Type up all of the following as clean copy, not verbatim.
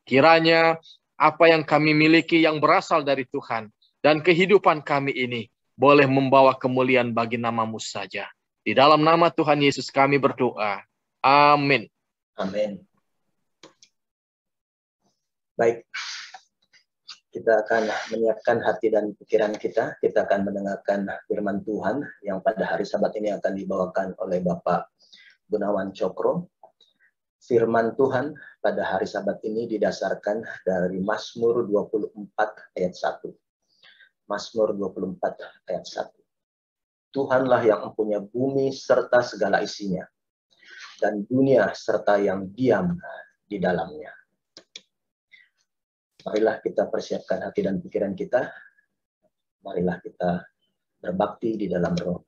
Kiranya apa yang kami miliki yang berasal dari Tuhan dan kehidupan kami ini boleh membawa kemuliaan bagi nama-Mu saja. Di dalam nama Tuhan Yesus kami berdoa. Amin. Amin. Baik, kita akan menyiapkan hati dan pikiran kita. Kita akan mendengarkan firman Tuhan yang pada hari Sabat ini akan dibawakan oleh Bapak Gunawan Cokro. Firman Tuhan pada hari Sabat ini didasarkan dari Mazmur 24 ayat 1. Mazmur 24 ayat 1. Tuhanlah yang mempunyai bumi serta segala isinya, dan dunia serta yang diam di dalamnya. Marilah kita persiapkan hati dan pikiran kita. Marilah kita berbakti di dalam roh.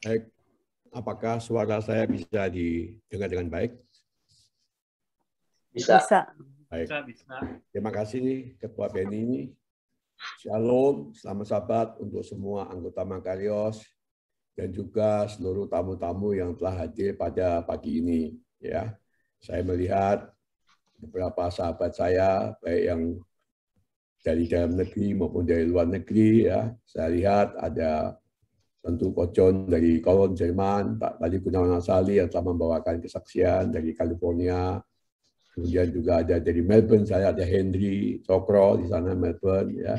Baik, apakah suara saya bisa didengar dengan baik? Bisa. Baik. Terima kasih Ketua Benny. Shalom, selamat Sabat untuk semua anggota Makarios dan juga seluruh tamu-tamu yang telah hadir pada pagi ini. Ya, saya melihat beberapa sahabat saya, baik yang dari dalam negeri maupun dari luar negeri. Ya, saya lihat ada tentu Kocon dari Kolon, Jerman, Pak Bali Gunawan Asali yang telah membawakan kesaksian dari California. Kemudian juga ada dari Melbourne, saya ada Henry Cokro di sana Melbourne. Ya.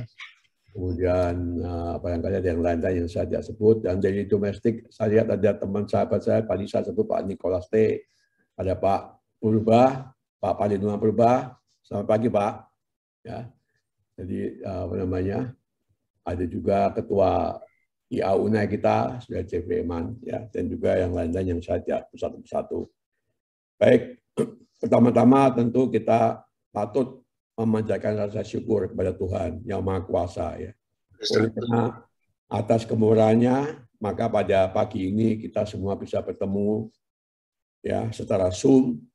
Kemudian barangkali ada yang lain yang saya tidak sebut. Dan dari domestik, saya lihat ada teman sahabat saya, Pak Nisa sebut Pak Nicholas T. Ada Pak Purba, Pak Palinungan Purba. Selamat pagi Pak. Ya. Jadi ada juga Ketua IAUNA kita, sudah CV Eman, ya, dan juga yang lain-lain yang saya satu-satu. Baik, pertama-tama tentu kita patut memanjatkan rasa syukur kepada Tuhan yang Maha Kuasa. Ya. Oleh karena atas kemurahannya, maka pada pagi ini kita semua bisa bertemu ya secara Zoom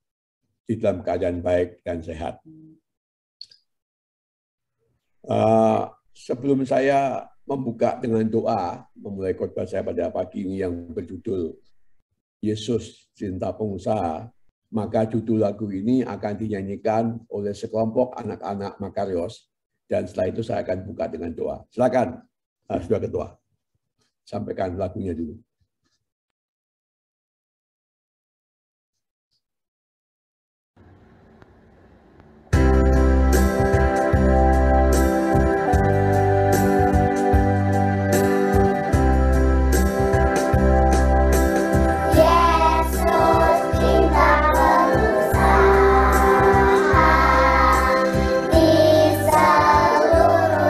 di dalam keadaan baik dan sehat. Sebelum saya membuka dengan doa, memulai khotbah saya pada pagi ini yang berjudul Yesus Cinta Pengusaha, maka judul lagu ini akan dinyanyikan oleh sekelompok anak-anak Makarios, dan setelah itu saya akan buka dengan doa. Silakan, Saudara Ketua, sampaikan lagunya dulu. Di seluruh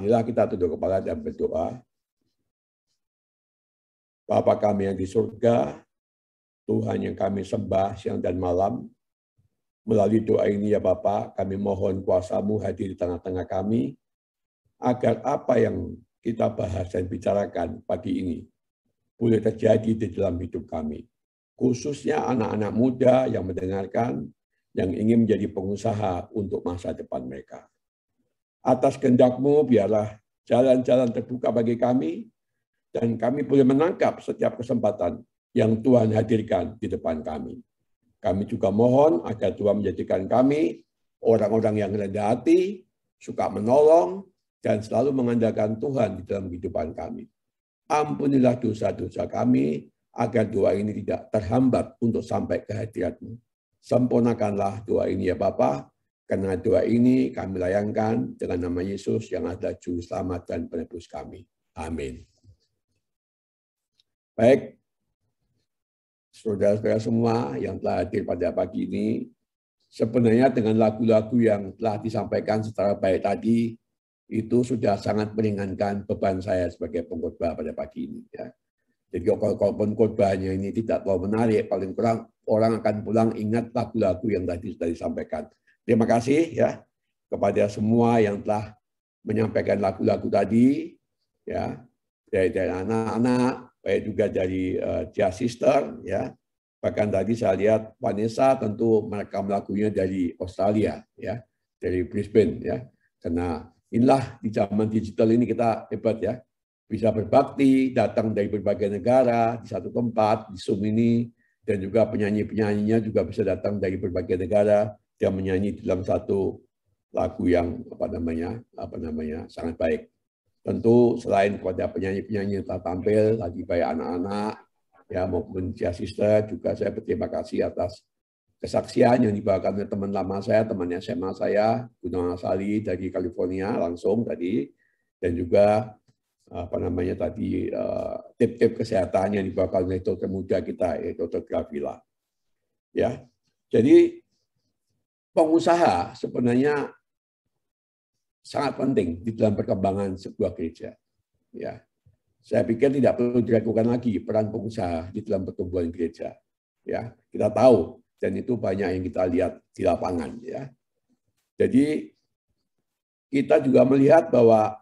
Marilah kita tunduk kepala dan berdoa. Bapa kami yang di surga, Tuhan yang kami sembah siang dan malam, melalui doa ini ya Bapa, kami mohon kuasa-Mu hadir di tengah-tengah kami, agar apa yang kita bahas dan bicarakan pagi ini boleh terjadi di dalam hidup kami. Khususnya anak-anak muda yang mendengarkan, yang ingin menjadi pengusaha untuk masa depan mereka. Atas kehendak-Mu, biarlah jalan-jalan terbuka bagi kami, dan kami boleh menangkap setiap kesempatan yang Tuhan hadirkan di depan kami. Kami juga mohon agar Tuhan menjadikan kami orang-orang yang rendah hati, suka menolong, dan selalu mengandalkan Tuhan di dalam kehidupan kami. Ampunilah dosa-dosa kami, agar doa ini tidak terhambat untuk sampai ke hadirat-Mu. Sempurnakanlah doa ini ya Bapa, karena doa ini kami layangkan dengan nama Yesus yang adalah Juru Selamat dan Penebus kami. Amin. Baik, saudara-saudara semua yang telah hadir pada pagi ini, sebenarnya dengan lagu-lagu yang telah disampaikan secara baik tadi, itu sudah sangat meringankan beban saya sebagai pengkhotbah pada pagi ini. Ya. Jadi kalaupun khotbahnya ini tidak terlalu menarik, paling kurang orang akan pulang ingat lagu-lagu yang tadi sudah disampaikan. Terima kasih ya kepada semua yang telah menyampaikan lagu-lagu tadi, ya dari anak-anak, baik juga dari Jazz Sister, ya. Bahkan tadi saya lihat Vanessa tentu merekam lagunya dari Australia, ya, dari Brisbane, ya. Karena inilah di zaman digital ini kita hebat ya, bisa berbakti, datang dari berbagai negara di satu tempat di Zoom ini, dan juga penyanyi-penyanyinya juga bisa datang dari berbagai negara dan menyanyi dalam satu lagu yang apa namanya sangat baik. Tentu selain kepada penyanyi-penyanyi yang telah tampil, lagi baik anak-anak ya maupun Jazz Sister, juga saya berterima kasih atas kesaksian yang dibawakan oleh teman lama saya, teman SMA saya, Gunawan Asali dari California langsung tadi, dan juga tip-tip kesehatan yang dibawakan oleh dokter muda kita, yaitu Dr. Gravila. Ya, jadi pengusaha sebenarnya sangat penting di dalam perkembangan sebuah gereja. Ya, saya pikir tidak perlu diragukan lagi peran pengusaha di dalam pertumbuhan gereja. Ya, kita tahu dan itu banyak yang kita lihat di lapangan. Ya, jadi kita juga melihat bahwa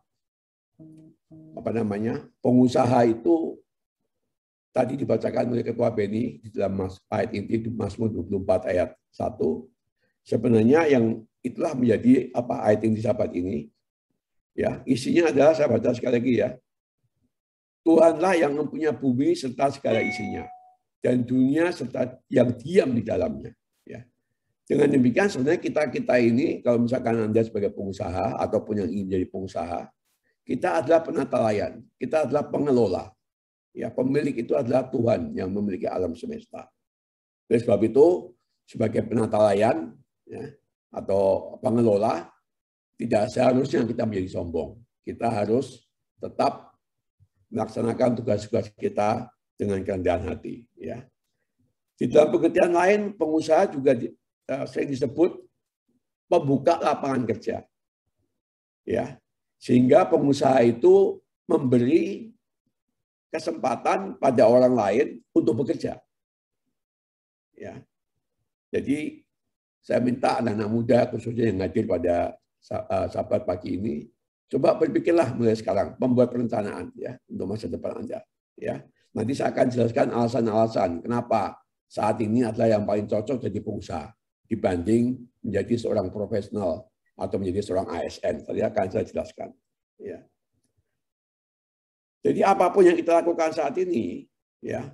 pengusaha itu tadi dibacakan oleh Ketua Beni di dalam ayat inti Mazmur 24 ayat 1. Sebenarnya yang itulah menjadi ayat inti sahabat ini. Ya, isinya adalah saya baca sekali lagi ya. Tuhanlah yang mempunyai bumi serta segala isinya dan dunia serta yang diam di dalamnya. Ya. Dengan demikian sebenarnya kita ini kalau misalkan Anda sebagai pengusaha ataupun yang ingin menjadi pengusaha, kita adalah penata layan, kita adalah pengelola. Ya, pemilik itu adalah Tuhan yang memiliki alam semesta. Oleh sebab itu, sebagai penata layan ya, atau pengelola, tidak seharusnya kita menjadi sombong. Kita harus tetap melaksanakan tugas-tugas kita dengan kerendahan hati. Ya. Di dalam pengertian lain, pengusaha juga sering disebut pembuka lapangan kerja. Ya. Sehingga pengusaha itu memberi kesempatan pada orang lain untuk bekerja. Ya. Jadi saya minta anak-anak muda khususnya yang hadir pada sahabat pagi ini, coba berpikirlah mulai sekarang membuat perencanaan ya untuk masa depan Anda. Ya. Nanti saya akan jelaskan alasan-alasan kenapa saat ini adalah yang paling cocok jadi pengusaha dibanding menjadi seorang profesional atau menjadi seorang ASN. Tadi akan saya jelaskan. Ya. Jadi apapun yang kita lakukan saat ini, ya,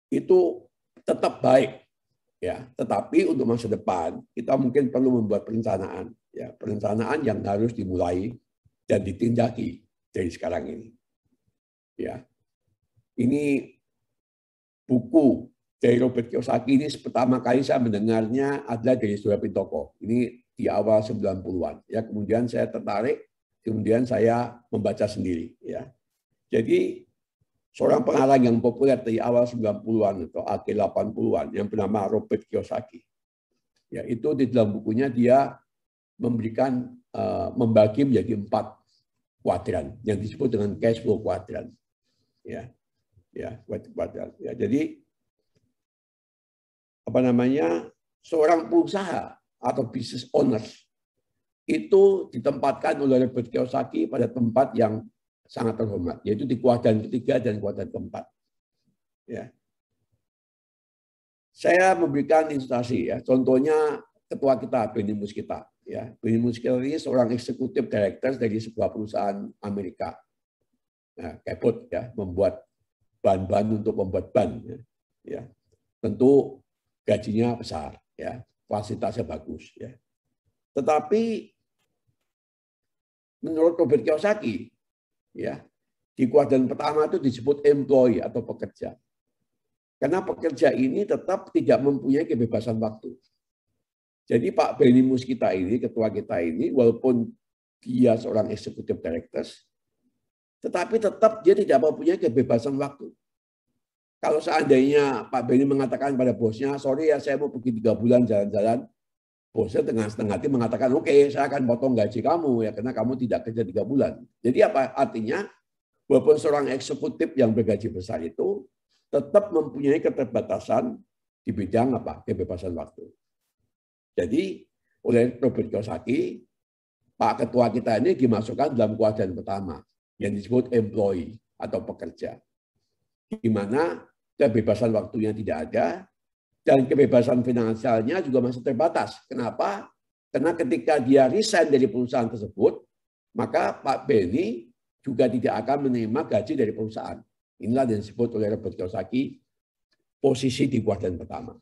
itu tetap baik, ya. Tetapi untuk masa depan kita mungkin perlu membuat perencanaan, ya, perencanaan yang harus dimulai dan ditindaki dari sekarang ini. Ya, ini buku dari Robert Kiyosaki ini pertama kali saya mendengarnya adalah dari Surya Pintoko. Ini di awal 90-an. Ya, kemudian saya tertarik, kemudian saya membaca sendiri. Ya. Jadi seorang pengarang yang populer dari awal 90-an atau akhir 80-an yang bernama Robert Kiyosaki. Ya, itu di dalam bukunya dia membagi menjadi 4 kuadran yang disebut dengan cash flow kuadran. Ya, kuadran. Ya, jadi apa namanya, seorang pengusaha atau business owners itu ditempatkan oleh Robert Kiyosaki pada tempat yang sangat terhormat, yaitu di kuadran ketiga dan kuadran keempat. Ya. Saya memberikan ilustrasi ya, contohnya ketua kita Benny Muskita. Ya, Benny Muskita ini seorang eksekutif director dari sebuah perusahaan Amerika. Nah, Cabot ya, membuat bahan-bahan untuk membuat ban. Ya. Tentu gajinya besar, ya, fasilitasnya bagus. Ya. Tetapi menurut Robert Kiyosaki, ya, di kuadran pertama itu disebut employee atau pekerja. Karena pekerja ini tetap tidak mempunyai kebebasan waktu. Jadi Pak Benny Muskita ini, ketua kita ini, walaupun dia seorang executive director, tetapi tetap dia tidak mempunyai kebebasan waktu. Kalau seandainya Pak Benny mengatakan pada bosnya, sorry ya saya mau pergi 3 bulan jalan-jalan, bosnya dengan setengah hati mengatakan, oke, saya akan potong gaji kamu ya karena kamu tidak kerja 3 bulan. Jadi apa artinya? Walaupun seorang eksekutif yang bergaji besar itu tetap mempunyai keterbatasan di bidang apa? Kebebasan waktu. Jadi oleh Robert Kiyosaki, Pak Ketua kita ini dimasukkan dalam kuadran pertama yang disebut employee atau pekerja, di mana kebebasan waktunya tidak ada. Dan kebebasan finansialnya juga masih terbatas. Kenapa? Karena ketika dia resign dari perusahaan tersebut, maka Pak Benny juga tidak akan menerima gaji dari perusahaan. Inilah yang disebut oleh Robert Kiyosaki posisi di kuadran pertama.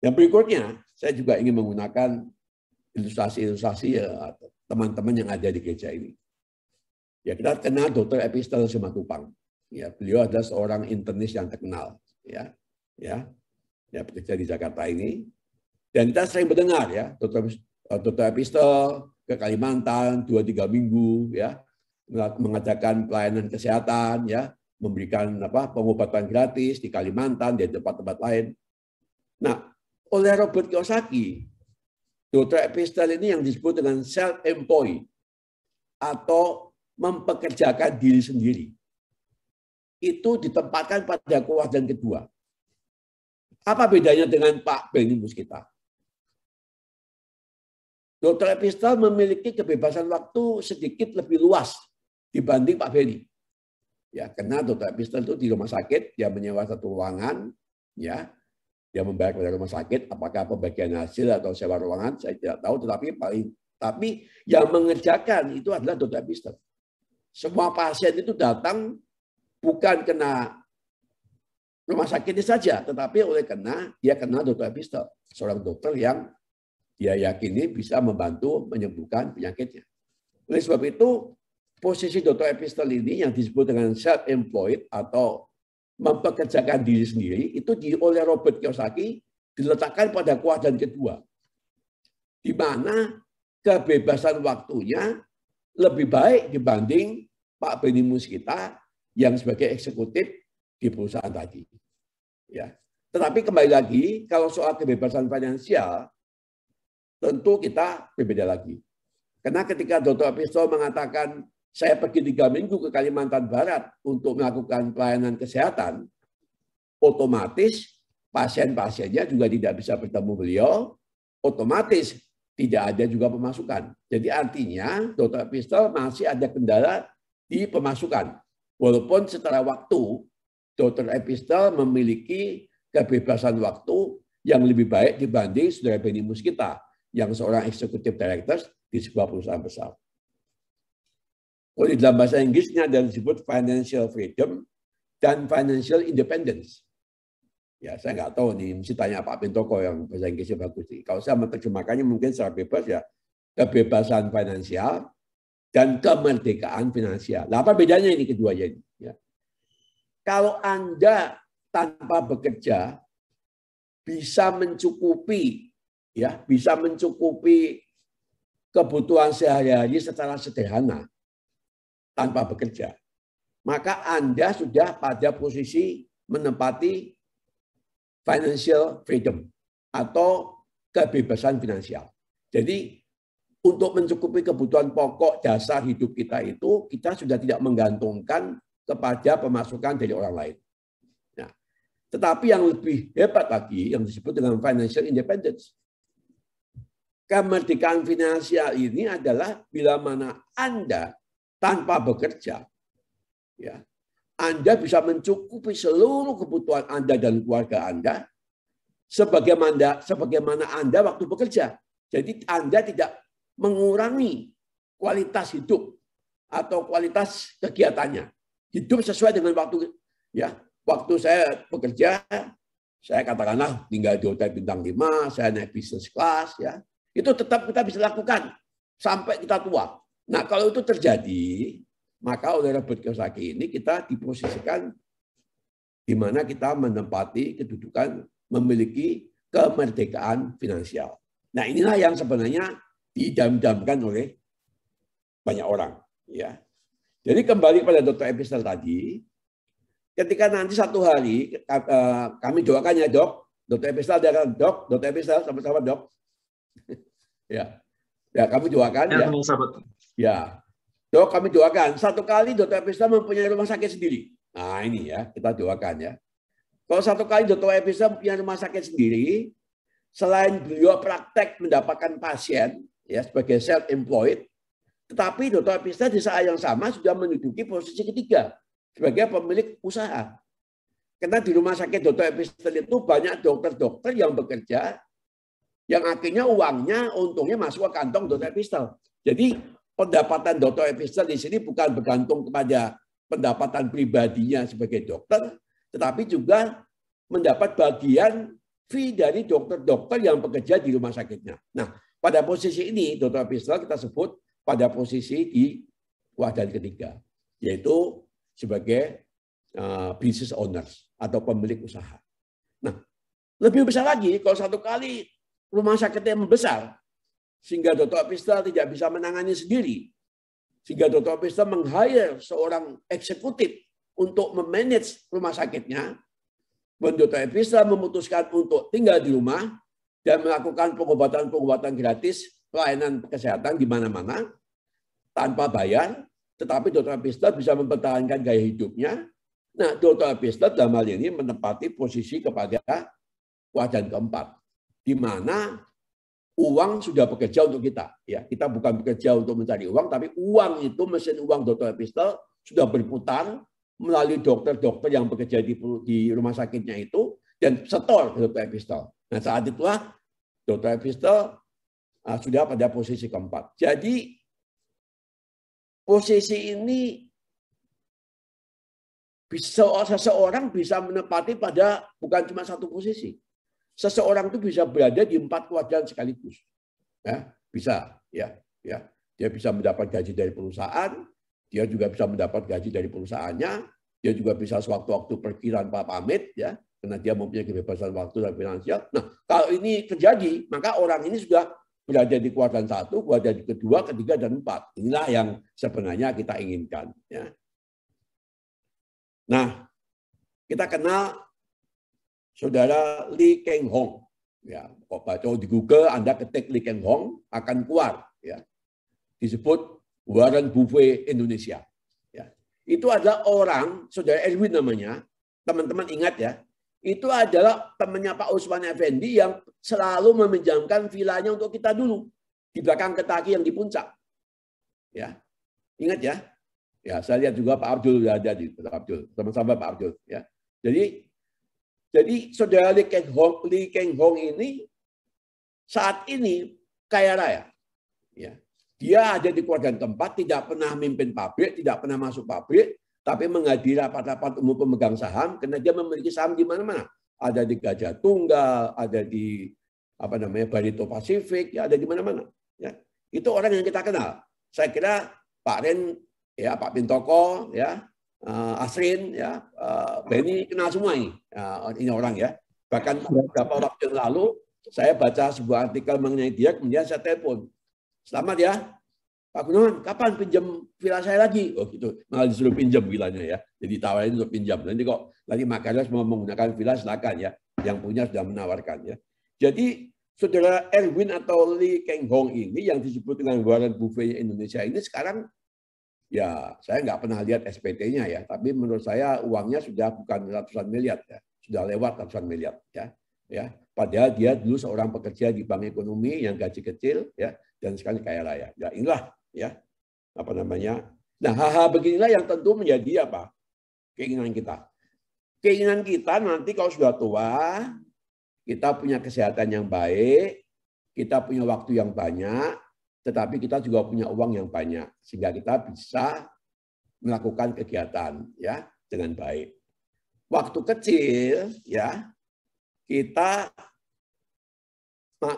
Yang berikutnya, saya juga ingin menggunakan ilustrasi-ilustrasi teman-teman yang ada di gereja ini. Ya, kita kenal Dr. Epistel Simatupang. Ya, beliau adalah seorang internis yang terkenal. Ya, bekerja di Jakarta ini. Dan kita sering mendengar ya, Dr. Epistel ke Kalimantan 2-3 minggu ya, mengadakan pelayanan kesehatan ya, memberikan pengobatan gratis di Kalimantan dan tempat-tempat lain. Nah, oleh Robert Kiyosaki, Dr. Epistel ini yang disebut dengan self-employed atau mempekerjakan diri sendiri. Itu ditempatkan pada kuadran kedua. Apa bedanya dengan Pak Benny Muskita? Dr. Epistel memiliki kebebasan waktu sedikit lebih luas dibanding Pak Benny. Ya, karena Dr. Epistel itu di rumah sakit, dia menyewa satu ruangan, ya, dia membayar kepada rumah sakit, apakah pembagian hasil atau sewa ruangan, saya tidak tahu, tapi yang mengerjakan itu adalah Dr. Epistel. Semua pasien itu datang bukan kena rumah sakit ini saja, tetapi oleh karena dia kenal Dr. Epistel, seorang dokter yang dia yakini bisa membantu menyembuhkan penyakitnya. Oleh sebab itu, posisi Dr. Epistel ini yang disebut dengan self-employed atau mempekerjakan diri sendiri, itu oleh Robert Kiyosaki diletakkan pada kuadran kedua, di mana kebebasan waktunya lebih baik dibanding Pak Benny Muskita yang sebagai eksekutif di perusahaan tadi. Ya. Tetapi kembali lagi, kalau soal kebebasan finansial, tentu kita berbeda lagi. Karena ketika Dr. Epistel mengatakan, saya pergi 3 minggu ke Kalimantan Barat untuk melakukan pelayanan kesehatan, otomatis pasien-pasiennya juga tidak bisa bertemu beliau, otomatis tidak ada juga pemasukan. Jadi artinya Dr. Epistel masih ada kendala di pemasukan. Walaupun secara waktu, Dr. Epistel memiliki kebebasan waktu yang lebih baik dibanding saudara Benny Muskita, yang seorang executive director di sebuah perusahaan besar. Kalau di dalam bahasa Inggrisnya ada disebut financial freedom dan financial independence. Ya, saya nggak tahu nih, mesti tanya Pak Pintoko yang bahasa Inggrisnya bagus nih. Kalau saya menerjemahkannya mungkin secara bebas ya, kebebasan finansial dan kemerdekaan finansial. Nah, apa bedanya ini keduanya ini? Ya. Kalau Anda tanpa bekerja bisa mencukupi kebutuhan sehari-hari secara sederhana tanpa bekerja, maka Anda sudah pada posisi menempati financial freedom atau kebebasan finansial. Jadi untuk mencukupi kebutuhan pokok dasar hidup kita itu, kita sudah tidak menggantungkan kepada pemasukan dari orang lain. Nah, tetapi yang lebih hebat lagi yang disebut dengan financial independence. Kemerdekaan finansial ini adalah bila mana Anda tanpa bekerja, ya, Anda bisa mencukupi seluruh kebutuhan Anda dan keluarga Anda sebagaimana Anda waktu bekerja. Jadi Anda tidak mengurangi kualitas hidup atau kualitas kegiatannya. Hidup sesuai dengan waktu, ya. Waktu saya bekerja, saya katakanlah tinggal di hotel bintang 5, saya naik business class, ya. Itu tetap kita bisa lakukan sampai kita tua. Nah, kalau itu terjadi, maka oleh Robert Kiyosaki ini kita diposisikan di mana kita menempati kedudukan memiliki kemerdekaan finansial. Nah, inilah yang sebenarnya didam-damkan oleh banyak orang, ya. Jadi kembali pada Dr. Epistel tadi, ketika nanti satu hari kami doakan ya, Dok. Dr. Epistel ada kan, Dok? Dr. Epistel sama-sama, Dok. Ya. Ya, kami doakan ya. Ya. Dok, kami doakan satu kali Dr. Epistel mempunyai rumah sakit sendiri. Nah, ini ya, kita doakan ya. Kalau satu kali Dr. Epistel mempunyai rumah sakit sendiri, selain beliau praktek mendapatkan pasien ya sebagai self-employed, tetapi Dr. Epistel di saat yang sama sudah menduduki posisi ketiga sebagai pemilik usaha. Karena di rumah sakit Dr. Epistel itu banyak dokter-dokter yang bekerja, yang akhirnya uangnya, untungnya masuk ke kantong Dr. Epistel. Jadi pendapatan Dr. Epistel di sini bukan bergantung kepada pendapatan pribadinya sebagai dokter, tetapi juga mendapat bagian fee dari dokter-dokter yang bekerja di rumah sakitnya. Nah, pada posisi ini Dr. Epistel kita sebut pada posisi di wadah ketiga, yaitu sebagai business owners atau pemilik usaha. Nah, lebih besar lagi kalau satu kali rumah sakitnya membesar, sehingga Dr. Epistel tidak bisa menangani sendiri. Sehingga Dr. Epistel meng-hire seorang eksekutif untuk memanage rumah sakitnya. Dan Dr. Epistel memutuskan untuk tinggal di rumah dan melakukan pengobatan-pengobatan gratis, pelayanan kesehatan di mana-mana, tanpa bayar. Tetapi Dr. Epistel bisa mempertahankan gaya hidupnya. Nah, Dr. Epistel dalam hal ini menempati posisi kepada wadah keempat, di mana uang sudah bekerja untuk kita. Ya, kita bukan bekerja untuk mencari uang, tapi uang itu, mesin uang Dr. Epistel sudah berputar melalui dokter-dokter yang bekerja di rumah sakitnya itu dan setor ke Dr. Epistel. Nah, saat itulah Dr. Epistel sudah pada posisi keempat. Jadi posisi ini seseorang bisa menempati pada bukan cuma satu posisi. Seseorang itu bisa berada di 4 kuadran sekaligus. Ya, bisa, ya. Dia bisa mendapat gaji dari perusahaan, dia juga bisa mendapat gaji dari perusahaannya, dia juga bisa sewaktu-waktu pergi tanpa pamit, ya, karena dia mempunyai kebebasan waktu dan finansial. Nah, kalau ini terjadi, maka orang ini sudah berada di kuadran 1, kuadran kedua, ketiga, dan 4. Inilah yang sebenarnya kita inginkan. Ya. Nah, kita kenal Saudara Lee Keng Hong. Ya, kalau baca di Google, Anda ketik Lee Keng Hong, akan keluar. Ya. Disebut Warren Buffett Indonesia. Ya. Itu adalah orang, Saudara Edwin namanya, teman-teman ingat ya, itu adalah temannya Pak Usman Effendi yang selalu meminjamkan vilanya untuk kita dulu. Di belakang Ketaki yang di puncak. Ya. Ingat ya? Ya, saya lihat juga Pak Abdul ada di Pak Abdul, sama-sama Pak Abdul. Ya. Jadi Saudara Lee Keng Hong ini saat ini kaya raya. Ya. Dia ada di kuadran keempat, tidak pernah mimpin pabrik, tidak pernah masuk pabrik, tapi menghadiri rapat-rapat umum pemegang saham karena dia memiliki saham di mana-mana. Ada di Gajah Tunggal, ada di Barito Pasifik, ya ada di mana-mana. Ya. Itu orang yang kita kenal. Saya kira Pak Ren, ya Pak Pintoko, ya Asrin, ya Benny kenal semua ini orang ya. Bahkan beberapa waktu yang lalu saya baca sebuah artikel mengenai dia, kemudian saya telepon. Selamat ya, Pak Gunawan, kapan pinjam villa saya lagi? Oh gitu, malah disuruh pinjam villanya ya. Jadi tawarin untuk pinjam. Nanti kok lagi Makarios mau menggunakan villa silakan ya. Yang punya sudah menawarkan ya. Jadi Saudara Erwin atau Lee Keng Hong ini yang disebut dengan Warren Buffett Indonesia ini sekarang, ya saya nggak pernah lihat SPT-nya ya, tapi menurut saya uangnya sudah bukan ratusan miliar ya, sudah lewat ratusan miliar ya. Padahal dia dulu seorang pekerja di bank ekonomi yang gaji kecil ya, dan sekarang kaya raya. Ya inilah ya apa namanya. Nah, hal-hal beginilah yang tentu menjadi apa? Keinginan kita. Keinginan kita nanti kalau sudah tua, kita punya kesehatan yang baik, kita punya waktu yang banyak, tetapi kita juga punya uang yang banyak, sehingga kita bisa melakukan kegiatan ya dengan baik. Waktu kecil ya kita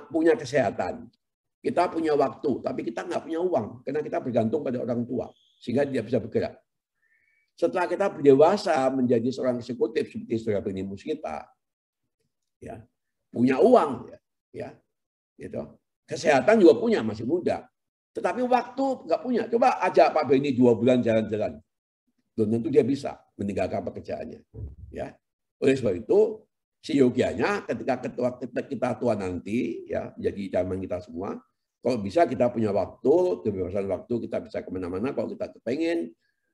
punya kesehatan, kita punya waktu, tapi kita nggak punya uang karena kita bergantung pada orang tua, sehingga tidak bisa bergerak. Setelah kita berdewasa menjadi seorang eksekutif seperti saudara Benimus kita, ya punya uang, ya gitu. Kesehatan juga punya, masih muda. Tetapi waktu nggak punya. Coba ajak Pak Beni 2 bulan jalan-jalan, belum tentu dia bisa meninggalkan pekerjaannya. Ya, oleh sebab itu, seyogianya ketika kita tua nanti, ya jadi zaman kita semua, kalau bisa kita punya waktu, kebebasan waktu, kita bisa kemana-mana. Kalau kita kepengen,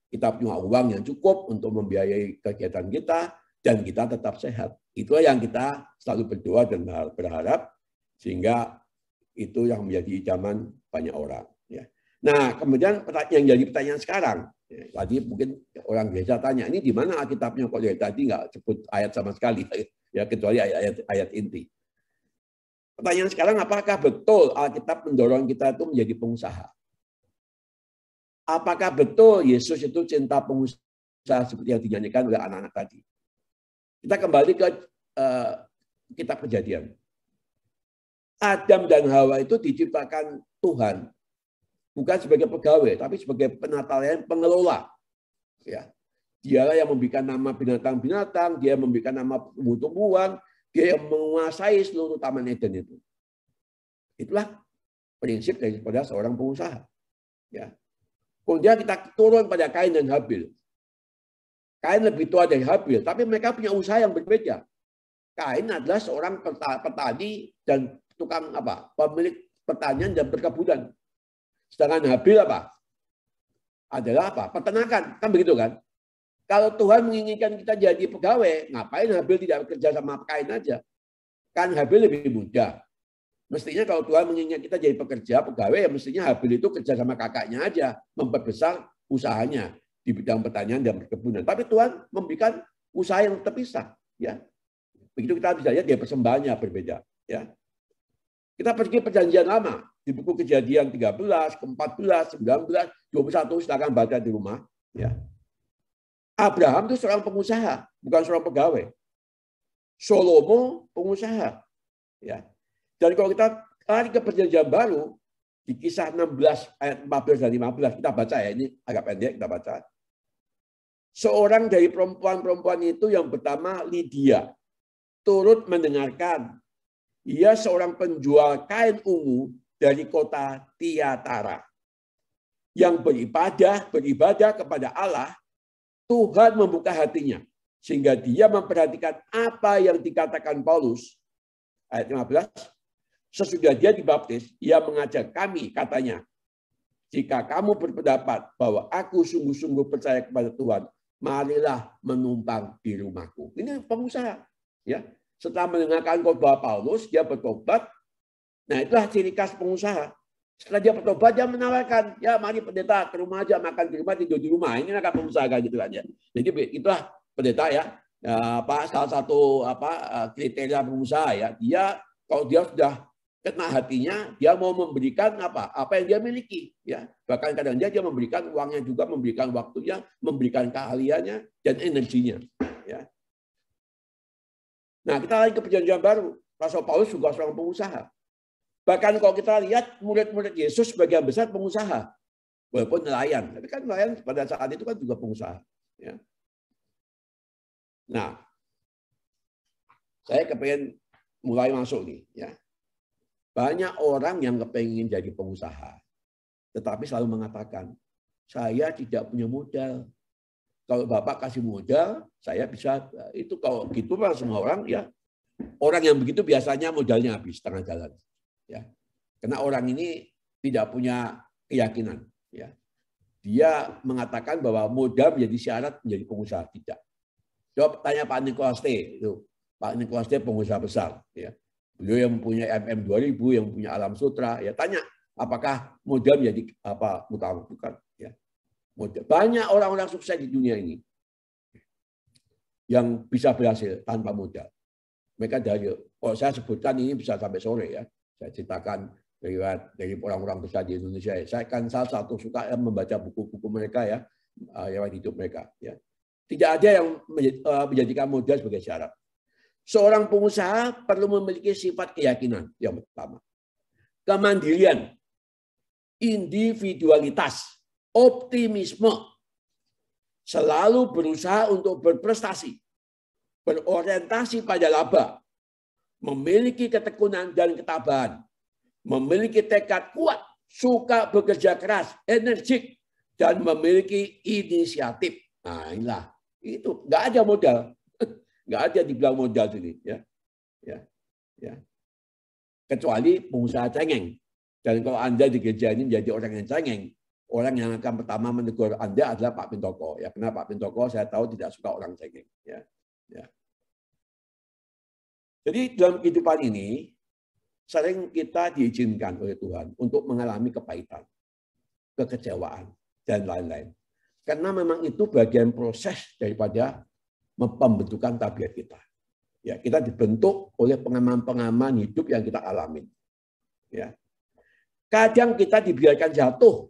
kita punya uang yang cukup untuk membiayai kegiatan kita, dan kita tetap sehat. Itulah yang kita selalu berdoa dan berharap, sehingga itu yang menjadi idaman banyak orang. Ya. Nah, kemudian yang jadi pertanyaan sekarang, ya, tadi mungkin orang biasa tanya, ini di mana Alkitabnya kok dari tadi nggak sebut ayat sama sekali, ya kecuali ayat inti. Pertanyaan sekarang, apakah betul Alkitab mendorong kita itu menjadi pengusaha? Apakah betul Yesus itu cinta pengusaha seperti yang dinyanyikan oleh anak-anak tadi? Kita kembali ke kitab Kejadian. Adam dan Hawa itu diciptakan Tuhan bukan sebagai pegawai, tapi sebagai penata layan, pengelola. Ya, dialah yang memberikan nama binatang-binatang, dia memberikan nama tumbuh-tumbuhan, dia yang menguasai seluruh Taman Eden itu. Itulah prinsip daripada seorang pengusaha. Ya. Kemudian kita turun pada Kain dan Habil. Kain lebih tua dari Habil, tapi mereka punya usaha yang berbeda. Kain adalah seorang petani dan tukang pemilik pertanian dan perkebunan. Sedangkan Habil adalah peternakan, kan begitu kan? Kalau Tuhan menginginkan kita jadi pegawai, ngapain Habil tidak bekerja sama Kain aja? Kan Habil lebih muda. Mestinya kalau Tuhan menginginkan kita jadi pegawai, ya mestinya Habil itu kerja sama kakaknya aja, memperbesar usahanya di bidang pertanian dan perkebunan. Tapi Tuhan memberikan usaha yang terpisah, ya. Begitu kita bisa lihat dia persembahannya berbeda, ya. Kita pergi perjanjian lama di buku Kejadian 13, ke-14, 19, 21, silakan baca di rumah, ya. Abraham itu seorang pengusaha, bukan seorang pegawai. Salomo pengusaha, ya. Dan kalau kita lari ke perjanjian baru di Kisah 16 ayat 14 dan 15 kita baca ya, ini agak pendek kita baca. Seorang dari perempuan-perempuan itu yang bernama Lydia turut mendengarkan. Ia seorang penjual kain ungu dari kota Tiatara yang beribadah kepada Allah. Tuhan membuka hatinya sehingga dia memperhatikan apa yang dikatakan Paulus. Ayat 15. Sesudah dia dibaptis, ia mengajak kami, katanya, jika kamu berpendapat bahwa aku sungguh-sungguh percaya kepada Tuhan, marilah menumpang di rumahku. Ini pengusaha, ya. Setelah mendengarkan khotbah Paulus, dia bertobat. Nah, itulah ciri khas pengusaha. Setelah dia bertobat, dia menawarkan, ya mari pendeta ke rumah aja, makan di rumah, tidur di rumah. Ini akan pengusaha gitu kan ya. Jadi itulah pendeta ya. Salah satu kriteria pengusaha ya. Dia kalau dia sudah kena hatinya, dia mau memberikan apa yang dia miliki, ya. Bahkan kadang dia memberikan uangnya juga, memberikan waktunya, memberikan keahliannya dan energinya, ya. Nah, kita lagi ke perjanjian baru. Rasul Paulus juga seorang pengusaha. Bahkan kalau kita lihat murid-murid Yesus sebagian besar pengusaha, walaupun nelayan, tapi kan nelayan pada saat itu kan juga pengusaha, ya. Nah, saya kepengen mulai masuk nih, ya. Banyak orang yang kepengen jadi pengusaha, tetapi selalu mengatakan, saya tidak punya modal. Kalau Bapak kasih modal, saya bisa. Itu kalau gitu semua orang ya Orang yang begitu biasanya modalnya habis tengah jalan. Ya. Karena orang ini tidak punya keyakinan. Ya. Dia mengatakan bahwa modal menjadi syarat menjadi pengusaha. Tidak. Coba tanya Pak Nicholas T. Itu. Pak Nicholas T. pengusaha besar. Ya. Beliau yang punya MM 2000, yang punya Alam Sutra. Ya, tanya apakah modal menjadi apa utama? Bukan. Ya. Modal. Banyak orang-orang sukses di dunia ini yang bisa berhasil tanpa modal. Mereka dari, kalau saya sebutkan ini bisa sampai sore ya. Saya ceritakan dari orang-orang besar di Indonesia. Saya kan salah satu suka membaca buku-buku mereka ya, lewat hidup mereka. Ya. Tidak ada yang menjadikan modal sebagai syarat. Seorang pengusaha perlu memiliki sifat keyakinan yang pertama. Kemandirian, individualitas, optimisme. Selalu berusaha untuk berprestasi, berorientasi pada laba, memiliki ketekunan dan ketabahan, memiliki tekad kuat, suka bekerja keras, energik, dan memiliki inisiatif. Nah, inilah itu. Nggak ada modal, nggak ada dibilang modal sini, ya, ya. Kecuali pengusaha cengeng. Dan kalau Anda di gereja ini menjadi orang yang cengeng, orang yang akan pertama menegur Anda adalah Pak Pintoko. Ya, karena Pak Pintoko saya tahu tidak suka orang cengeng. Ya, ya. Jadi dalam kehidupan ini sering kita diizinkan oleh Tuhan untuk mengalami kepahitan, kekecewaan, dan lain-lain. Karena memang itu bagian proses daripada pembentukan tabiat kita. Ya, kita dibentuk oleh pengalaman-pengalaman hidup yang kita alami. Ya. Kadang kita dibiarkan jatuh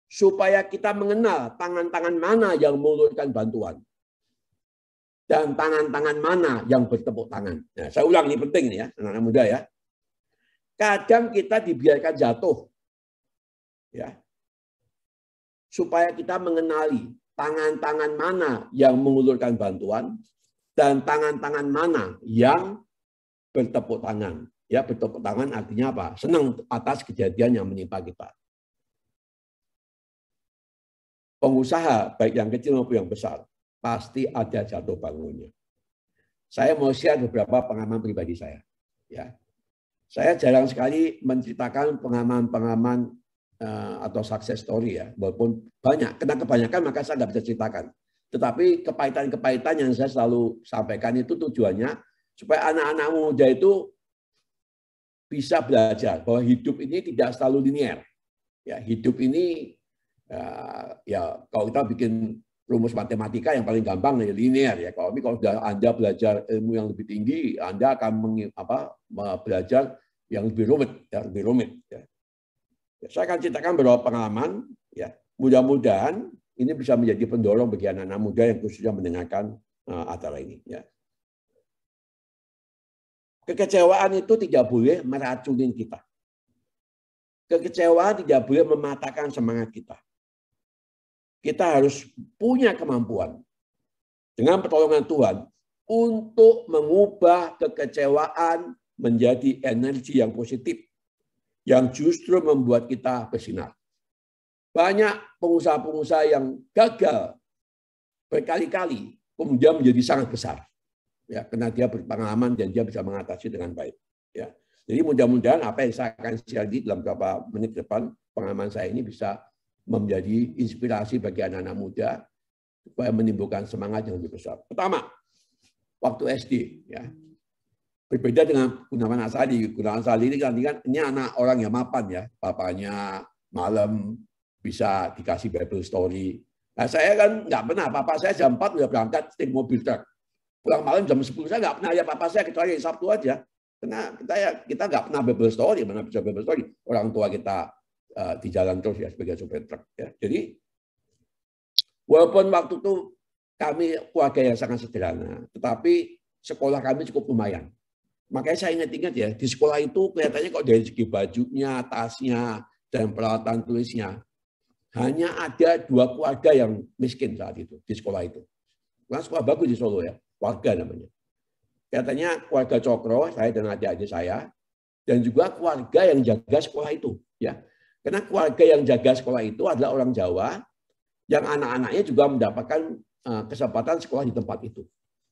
supaya kita mengenal tangan-tangan mana yang mengulurkan bantuan. Dan tangan-tangan mana yang bertepuk tangan. Nah, saya ulang, ini penting nih ya, anak-anak muda ya. Kadang kita dibiarkan jatuh. Ya. Supaya kita mengenali tangan-tangan mana yang mengulurkan bantuan dan tangan-tangan mana yang bertepuk tangan. Ya, bertepuk tangan artinya apa? Senang atas kejadian yang menimpa kita. Pengusaha, baik yang kecil maupun yang besar, pasti ada jatuh bangunnya. Saya mau share beberapa pengalaman pribadi saya. Ya. Saya jarang sekali menceritakan pengalaman-pengalaman atau success story ya, walaupun banyak. Karena kebanyakan maka saya nggak bisa ceritakan. Tetapi kepahitan-kepahitan yang saya selalu sampaikan itu tujuannya supaya anak-anak muda itu bisa belajar bahwa hidup ini tidak selalu linear. Ya, hidup ini ya kalau kita bikin rumus matematika yang paling gampang ya linear ya. Kalau sudah Anda belajar ilmu yang lebih tinggi, Anda akan belajar yang lebih rumit, ya, lebih rumit. Ya. Saya akan ceritakan beberapa pengalaman. Ya, mudah-mudahan ini bisa menjadi pendorong bagi anak-anak muda yang khususnya mendengarkan acara ini. Ya. Kekecewaan itu tidak boleh meracunin kita. Kekecewaan tidak boleh mematahkan semangat kita. Kita harus punya kemampuan dengan pertolongan Tuhan untuk mengubah kekecewaan menjadi energi yang positif yang justru membuat kita bersinar. Banyak pengusaha-pengusaha yang gagal berkali-kali kemudian menjadi sangat besar. Ya, karena dia berpengalaman dan dia bisa mengatasi dengan baik. Ya. Jadi mudah-mudahan apa yang saya akan share di dalam beberapa menit depan, pengalaman saya ini bisa menjadi inspirasi bagi anak-anak muda supaya menimbulkan semangat yang lebih besar. Pertama, waktu SD, ya, berbeda dengan Gunawan Asali. Gunawan Asali ini kan ini anak orang yang mapan ya, bapaknya malam bisa dikasih Bible story. Nah, saya kan nggak pernah, papa saya jam 4 udah berangkat setir mobil truk. Pulang malam jam 10 saya nggak pernah lihat papa saya kecuali Sabtu aja. Karena kita nggak pernah Bible story, mana bisa Bible story. Orang tua kita di jalan terus ya sebagai supir truk. Ya. Jadi walaupun waktu itu kami keluarga yang sangat sederhana, tetapi sekolah kami cukup lumayan. Makanya saya ingat-ingat ya, di sekolah itu kelihatannya kok dari segi bajunya, tasnya, dan peralatan tulisnya, hanya ada 2 keluarga yang miskin saat itu di sekolah itu. Karena sekolah bagus di Solo ya, warga namanya. Kelihatannya keluarga Cokro, saya dan adik-adik saya, dan juga keluarga yang jaga sekolah itu. Ya. Karena keluarga yang jaga sekolah itu adalah orang Jawa yang anak-anaknya juga mendapatkan kesempatan sekolah di tempat itu.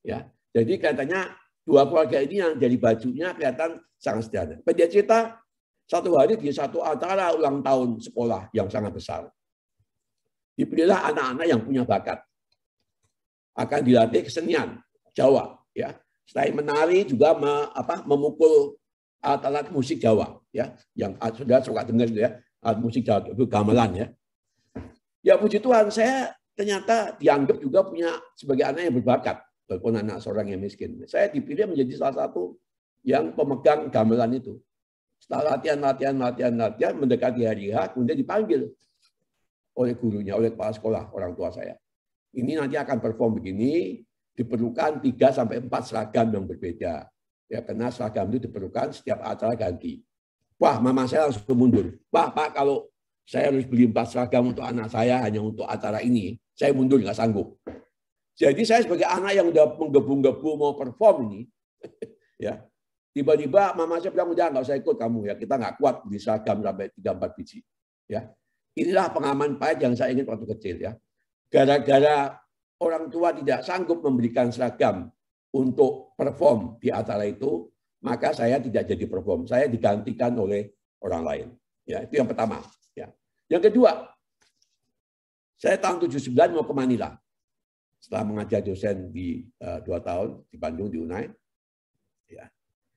Ya, jadi katanya 2 dua keluarga ini yang dari bajunya kelihatan sangat sederhana. Dia cerita satu hari di satu acara ulang tahun sekolah yang sangat besar. Dipilihlah anak-anak yang punya bakat. Akan dilatih kesenian Jawa. Ya. Selain menari juga memukul alat-alat musik Jawa. Ya. Yang sudah suka dengar ya, alat musik Jawa itu gamelan ya. Ya puji Tuhan, saya ternyata dianggap juga punya sebagai anak yang berbakat. Walaupun anak seorang yang miskin. Saya dipilih menjadi salah satu yang pemegang gamelan itu. Setelah latihan, mendekati hari H, kemudian dipanggil oleh gurunya, oleh kepala sekolah, orang tua saya. Ini nanti akan perform begini, diperlukan 3-4 seragam yang berbeda. Ya, karena seragam itu diperlukan setiap acara ganti. Wah, mama saya langsung mundur. Wah, Pak, kalau saya harus beli 4 seragam untuk anak saya hanya untuk acara ini, saya mundur, nggak sanggup. Jadi saya sebagai anak yang udah menggebu-gebu mau perform ini, ya, tiba-tiba mama saya bilang, udah nggak usah ikut kamu ya, kita nggak kuat beli seragam sampai 3-4 biji. Ya, inilah pengalaman pahit yang saya ingin waktu kecil ya. Gara-gara orang tua tidak sanggup memberikan seragam untuk perform di acara itu, maka saya tidak jadi perform. Saya digantikan oleh orang lain. Ya, itu yang pertama. Ya. Yang kedua, saya tahun 79 mau ke Manila. Setelah mengajar dosen di 2 tahun di Bandung di UNAI. Ya.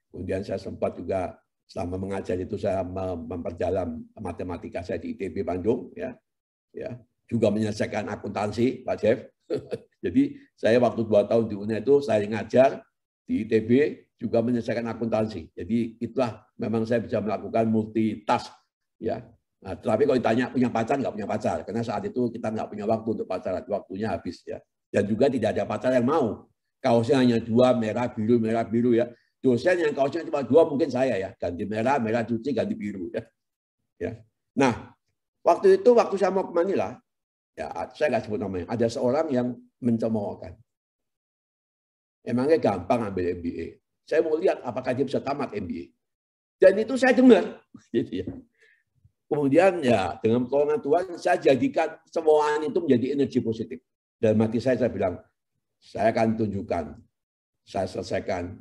Kemudian saya sempat juga selama mengajar itu saya memperdalam matematika saya di ITB Bandung. Ya. Ya. Juga menyelesaikan akuntansi, Pak Jeff. Jadi saya waktu 2 tahun di UNAI itu saya ngajar di ITB juga menyelesaikan akuntansi. Jadi itulah memang saya bisa melakukan multitask. Ya. Nah, tetapi kalau ditanya punya pacar, nggak punya pacar. Karena saat itu kita nggak punya waktu untuk pacaran. Waktunya habis. Ya. Dan juga tidak ada pacar yang mau. Kaosnya hanya 2, merah, biru ya. Dosen yang kaosnya cuma 2 mungkin saya ya. Ganti merah, merah cuci, ganti biru. Ya. Ya. Nah, waktu itu, waktu saya mau ke Manila, ya, saya nggak sebut namanya, ada seorang yang mencemoohkan. Emangnya gampang ambil MBA. Saya mau lihat apakah dia bisa tamat MBA. Dan itu saya dengar. Gitu ya. Kemudian ya dengan pertolongan Tuhan, saya jadikan cemoohan itu menjadi energi positif. Dan mati saya bilang, saya akan tunjukkan, saya selesaikan,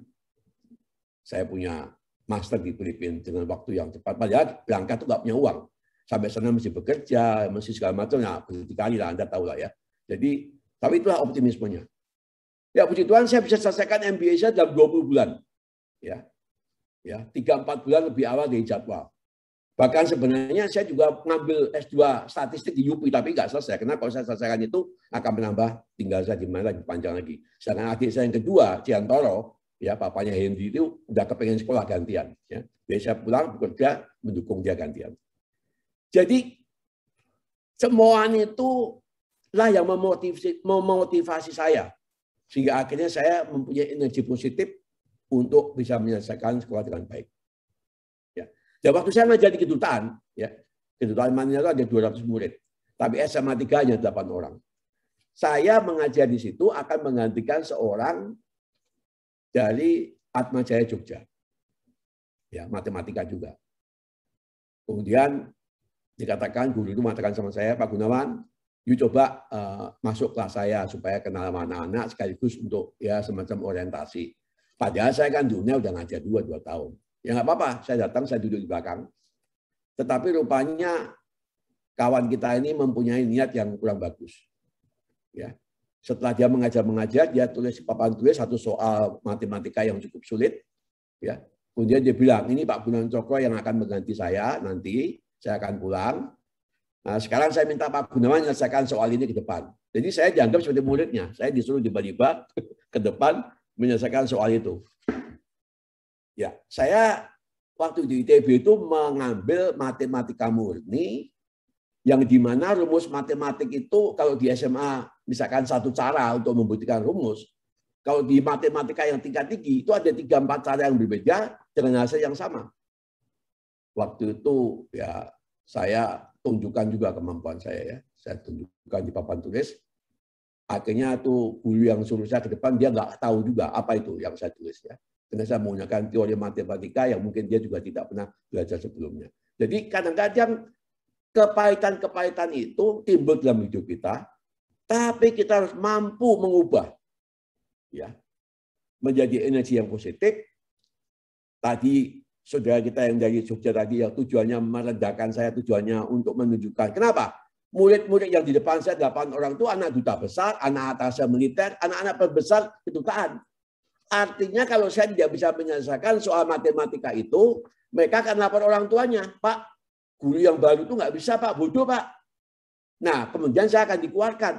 saya punya master di Filipina dengan waktu yang cepat. Padahal berangkat itu nggak punya uang. Sampai sana mesti bekerja, mesti segala macam, ya berkali-kali lah, Anda tahu lah ya. Jadi, tapi itulah optimismenya. Ya puji Tuhan, saya bisa selesaikan MBA saya dalam 20 bulan. Ya, 3-4 bulan lebih awal dari jadwal. Bahkan sebenarnya saya juga ngambil S2 statistik di UPI, tapi nggak selesai. Karena kalau saya selesaikan itu akan menambah tinggal saya di mana lebih panjang lagi. Sedangkan adik saya yang kedua, Ciantoro, ya papanya Hendy itu udah kepengen sekolah gantian. Ya. Jadi saya pulang bekerja mendukung dia gantian. Jadi cemoohan itu lah yang memotivasi saya. Sehingga akhirnya saya mempunyai energi positif untuk bisa menyelesaikan sekolah dengan baik. Ya. Dan waktu saya ngajar di kedutaan, ya, kedutaan Manila itu ada 200 murid. Tapi SMA 3 hanya 8 orang. Saya mengajar di situ akan menggantikan seorang dari Atmajaya Jogja. Ya, matematika juga. Kemudian dikatakan, guru itu mengatakan sama saya, Pak Gunawan, you coba masuk kelas saya supaya kenal sama anak-anak sekaligus untuk ya semacam orientasi. Padahal saya kan dulunya udah ngajar 2 tahun. Ya nggak apa-apa, saya datang, saya duduk di belakang. Tetapi rupanya kawan kita ini mempunyai niat yang kurang bagus. Ya. Setelah dia mengajar, dia tulis di papan tulis satu soal matematika yang cukup sulit. Ya. Kemudian dia bilang, ini Pak Gunawan Cokro yang akan mengganti saya nanti, saya akan pulang. Nah, sekarang saya minta Pak Gunawan menyelesaikan soal ini ke depan. Jadi saya dianggap sebagai muridnya. Saya disuruh tiba-tiba ke depan menyelesaikan soal itu. Ya, saya waktu di ITB itu mengambil matematika murni yang di mana rumus matematik itu kalau di SMA misalkan satu cara untuk membuktikan rumus, kalau di matematika yang tingkat tinggi itu ada 3-4 cara yang berbeda dengan hasil yang sama. Waktu itu ya saya tunjukkan juga kemampuan saya ya, saya tunjukkan di papan tulis. Akhirnya tuh guru yang suruh saya ke depan dia nggak tahu juga apa itu yang saya tulis ya. Karena saya menggunakan teori matematika yang mungkin dia juga tidak pernah belajar sebelumnya. Jadi kadang-kadang kepahitan-kepahitan itu timbul dalam hidup kita, tapi kita harus mampu mengubah. Ya. menjadi energi yang positif. Tadi saudara kita yang dari Jogja tadi yang tujuannya meredakan saya, tujuannya untuk menunjukkan. Kenapa? Murid-murid yang di depan saya 8 orang itu anak duta besar, anak atasnya militer, anak-anak perbesar kedutaan. Artinya kalau saya tidak bisa menyelesaikan soal matematika itu, mereka akan lapor orang tuanya. Pak, guru yang baru itu nggak bisa, Pak. Bodoh, Pak. Nah, kemudian saya akan dikeluarkan.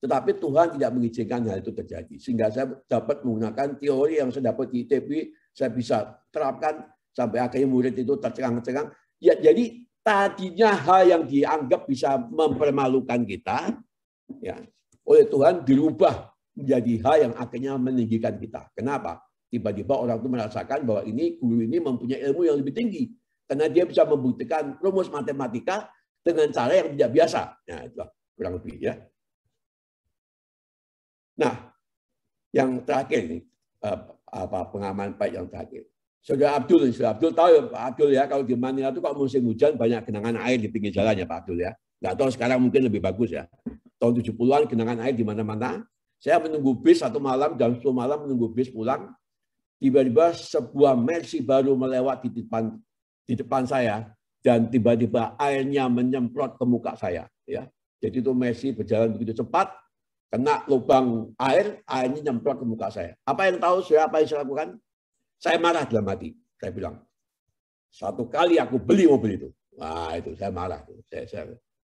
Tetapi Tuhan tidak mengizinkan hal itu terjadi. Sehingga saya dapat menggunakan teori yang saya dapat di ITB, saya bisa terapkan sampai akhirnya murid itu tercengang-cengang. Ya, jadi tadinya hal yang dianggap bisa mempermalukan kita, ya, oleh Tuhan dirubah menjadi hal yang akhirnya meninggikan kita. Kenapa? Tiba-tiba orang itu merasakan bahwa ini guru ini mempunyai ilmu yang lebih tinggi. Karena dia bisa membuktikan rumus matematika dengan cara yang tidak biasa. Nah, itu kurang lebih ya. Nah, yang terakhir ini pengalaman baik yang terakhir. Saudara Abdul tahu ya, Pak Abdul ya, kalau di Manila itu kalau musim hujan banyak genangan air di pinggir jalan ya Pak Abdul ya. Nggak tahu sekarang mungkin lebih bagus ya. Tahun 70-an genangan air di mana-mana. Saya menunggu bis satu malam, jam 10 malam menunggu bis pulang. Tiba-tiba sebuah Mercy baru melewat di depan saya dan tiba-tiba airnya menyemprot ke muka saya. Ya, jadi itu Mercy berjalan begitu cepat, kena lubang air, airnya nyemprot ke muka saya. Apa yang tahu saya apa yang saya lakukan? Saya marah dalam hati. Saya bilang, satu kali aku beli mobil itu. Nah itu saya marah.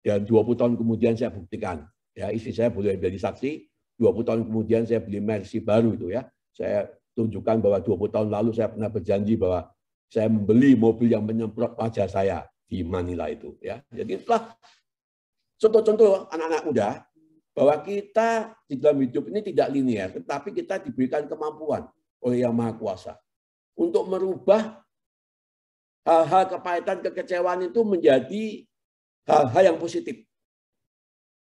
Dan 20 tahun kemudian saya buktikan. Ya, istri saya boleh jadi saksi. 20 tahun kemudian saya beli Mercy baru itu ya. Saya tunjukkan bahwa 20 tahun lalu saya pernah berjanji bahwa saya membeli mobil yang menyemprot wajah saya di Manila itu. Ya. Jadi itulah contoh-contoh anak-anak muda bahwa kita di dalam hidup ini tidak linear, tetapi kita diberikan kemampuan oleh Yang Maha Kuasa untuk merubah hal-hal kepahitan, kekecewaan itu menjadi hal-hal yang positif.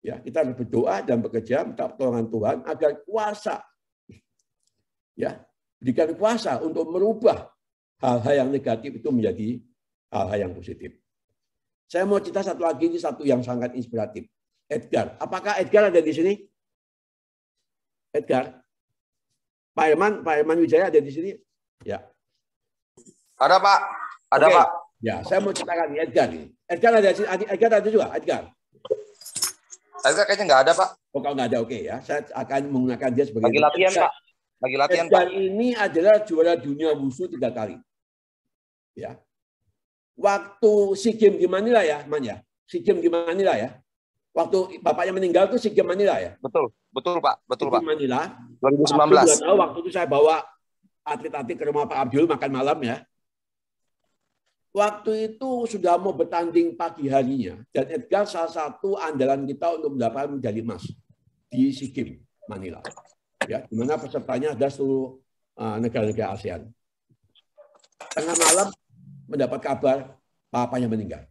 Ya, kita harus berdoa dan bekerja minta pertolongan Tuhan agar kuasa, ya, berikan kuasa untuk merubah hal-hal yang negatif itu menjadi hal-hal yang positif. Saya mau cerita satu lagi, ini satu yang sangat inspiratif. Edgar, apakah Edgar ada di sini? Edgar, Pak Herman Wijaya ada di sini? Ya. Ada Pak, ada Oke. Pak. Ya, saya mau ceritakan Edgar ini. Edgar ada juga, Edgar. Edgar kayaknya nggak ada Pak. Oh, kalau nggak ada, oke ya. Saya akan menggunakan dia sebagai Lagi latihan Edgar. Pak. Lagi latihan Edgar Pak. ini adalah juara dunia wushu 3 kali. Ya. Waktu SEA Games di Manila ya, Man ya. SEA Games di Manila ya. Waktu bapaknya meninggal tuh SEA Games Manila ya. Betul Pak, betul Pak. Manila. 2019. Tahu waktu itu saya bawa atlet-atlet ke rumah Pak Abdul makan malam ya. Waktu itu sudah mau bertanding pagi harinya dan Edgar salah satu andalan kita untuk mendapatkan medali emas di SEA Games Manila. Ya, di mana pesertanya ada seluruh negara-negara ASEAN. Tengah malam mendapat kabar papanya meninggal.